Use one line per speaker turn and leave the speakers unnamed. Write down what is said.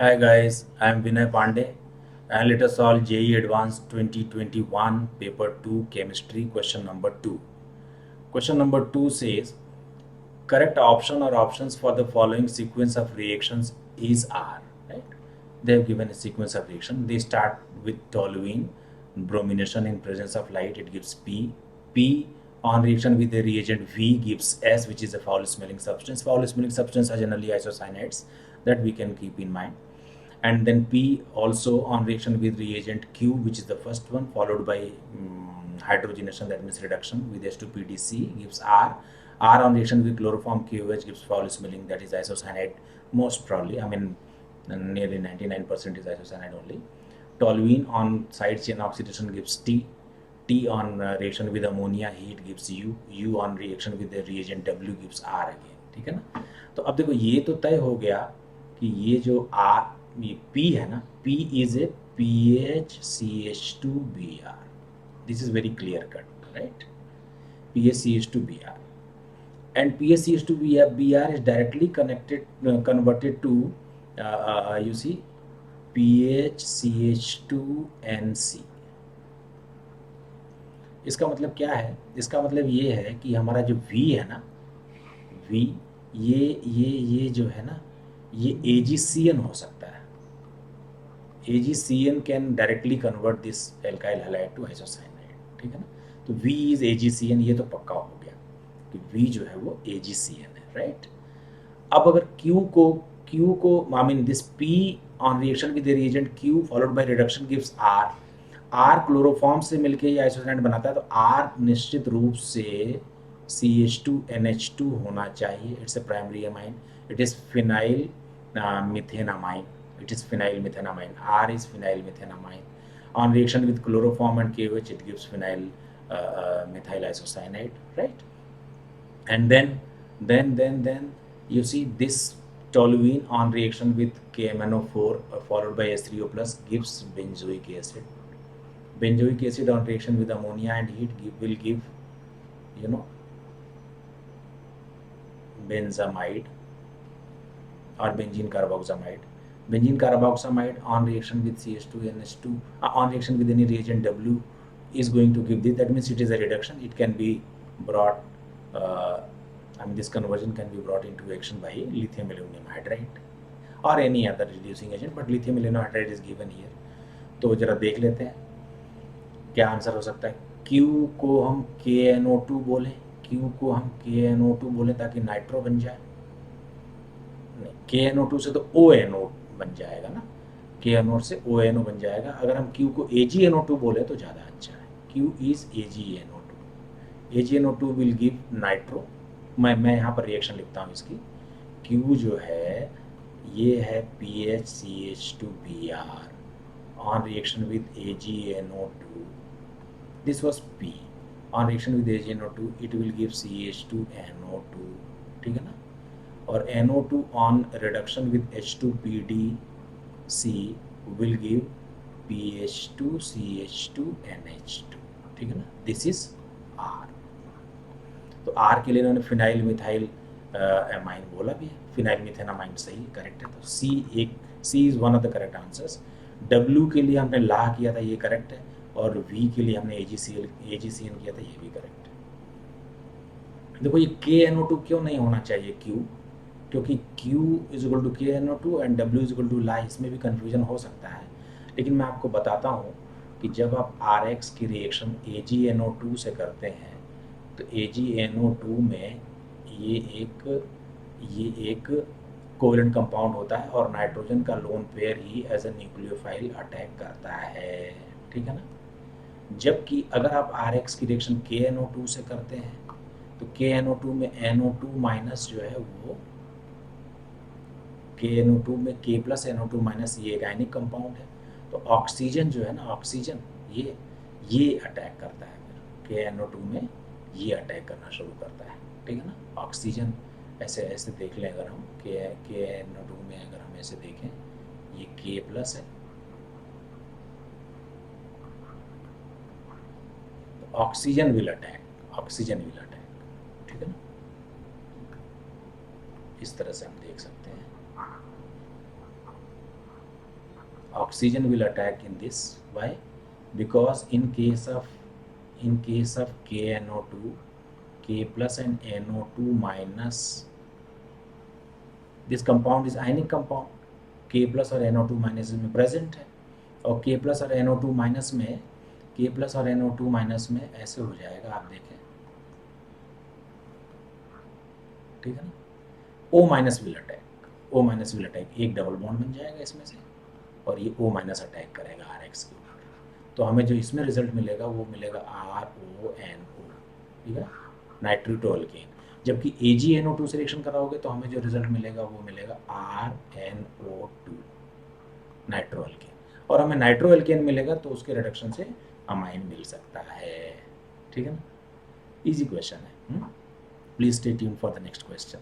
Hi guys, I am Vinay Pandey and let us solve JEE Advanced 2021 Paper 2 Chemistry question number 2. Question number 2 says correct option or options for the following sequence of reactions is R. Right? They have given a sequence of reaction. They start with toluene, bromination in presence of light, it gives P. P on reaction with the reagent V gives S, which is a foul smelling substance. Foul smelling substance are generally isocyanates that we can keep in mind. And then P also on reaction with reagent Q, which is the first one, followed by hydrogenation, that means reduction with H2PDC gives R. R on reaction with chloroform QH gives foul smelling, that is isocyanate most probably. I mean, nearly 99% is isocyanate only. Toluene on side chain oxidation gives T. T on reaction with ammonia heat gives U. U on reaction with the reagent W gives R again. ठीक है ना? तो अब देखो ये तो तय हो गया कि ये जो ये P है ना, P is a PHCH2Br. This is very clear cut, right? PHCH2Br. And PHCH2Br is directly converted to, you see, PHCH2NC. इसका मतलब क्या है? इसका मतलब ये है कि हमारा जो V है ना, V, ये जो है ना, ये AgCN हो सकता है. AgCN can directly convert this alkyl halide to isocyanate. ठीक है ना? तो V is AgCN, ये तो पक्का हो गया कि V जो है वो AgCN है, राइट? अब अगर Q को I mean this P on reaction with the reagent Q followed by reduction gives R. R chloroform से मिलके ये आइसोसाइनेट बनाता है, तो R निश्चित रूप से CH2NH2 होना चाहिए. It's a primary amine. It is phenyl methenamine. It is phenylmethanamine. R is phenylmethanamine. On reaction with chloroform and KOH, it gives phenyl methyl isocyanate, right? And then you see this toluene on reaction with KMNO4 followed by H3O plus gives benzoic acid. Benzoic acid on reaction with ammonia and heat will give, you know, benzamide or benzene carboxamide. Benzene carboxamide on reaction with CH2NH2 on reaction with any reagent W is going to give this. That means it is a reduction. It can be brought, this conversion can be brought into action by lithium aluminum hydride or any other reducing agent, but lithium aluminum hydride is given here. तो जरा देख लेते हैं क्या answer हो सकता है. Q को हम KNO2 बोलें, Q को हम KNO2 बोलें ताकि नाइट्रो बन जाए. नहीं, KNO2 से तो ONO बन जाएगा ना, KNO से ONO बन जाएगा. अगर हम Q को AgNO2 बोले तो ज़्यादा अच्छा है. Q is AgNO2. AgNO2 will give nitro. मैं यहाँ पर रिएक्शन लिखता हूँ इसकी. Q जो है ये है PHCH2Br on reaction with AgNO2. This was P. On reaction with AgNO2 it will give CH2NO2. ठीक है ना? और NO2 on reduction with H2PDC will give PH2CH2NH2. ठीक है ना? This is R. तो R के लिए इन्होंने फिनाइल मिथाइल एमाइन बोला भी है. फिनाइल मिथेनामाइन सही करेक्ट है. तो C is one of the correct answers. W के लिए हमने ला किया था, ये करेक्ट है. और V के लिए हमने AgCN किया था, ये भी करेक्ट है. देखो ये KNO2 क्यों नहीं होना चाहिए Q, क्योंकि Q is equal to KNO2 and W is equal to ला. इसमें भी कन्फ्यूजन हो सकता है, लेकिन मैं आपको बताता हूँ कि जब आप RX की रिएक्शन AgNO2 से करते हैं तो AgNO2 में ये एक कोवेलेंट कंपाउंड होता है और नाइट्रोजन का लोन पेयर ही एज ए न्यूक्लियोफाइल अटैक करता है. ठीक है ना? जबकि अगर आप RX की रिएक्शन KNO2 से करते हैं तो KNO2 में NO2 माइनस जो है वो KNO2 में K प्लस NO2 माइनस ये एक आयनिक कंपाउंड है. तो ऑक्सीजन जो है ना, ऑक्सीजन ये अटैक करता है. फिर KNO2 में ये अटैक करना शुरू करता है. ठीक है ना? ऑक्सीजन ऐसे देख लें अगर हम KNO2 में अगर हम ऐसे देखें, ये K प्लस है, तो ऑक्सीजन विल अटैक. ठीक है ना? इस तरह से हम देख सकते हैं. oxygen will attack in this. Why? Because in case of KNO2, K plus and NO2 minus, this compound is ionic compound, K plus और NO2 माइनस में प्रेजेंट है, और K प्लस और NO2 माइनस में, K प्लस और NO2 minus में ऐसे हो जाएगा, आप देखें, ठीक है ना, O माइनस विल अटैक, एक डबल बॉन्ड बन जाएगा इसमें से, और ये O माइनस अटैक करेगा RX के ऊपर, तो हमें जो इसमें रिजल्ट मिलेगा वो मिलेगा RONO, ठीक है, नाइट्रिटो अल्केन। जबकि AgNO2 सिलेक्शन कराओगे तो हमें जो रिजल्ट मिलेगा वो मिलेगा RNO2, नाइट्रो अल्केन, और हमें नाइट्रो अल्केन मिलेगा तो उसके रिडक्शन से अमाइन मिल सकता है, ठीक है ना, इजी क्वेश्चन है। Please stay tuned for the next question.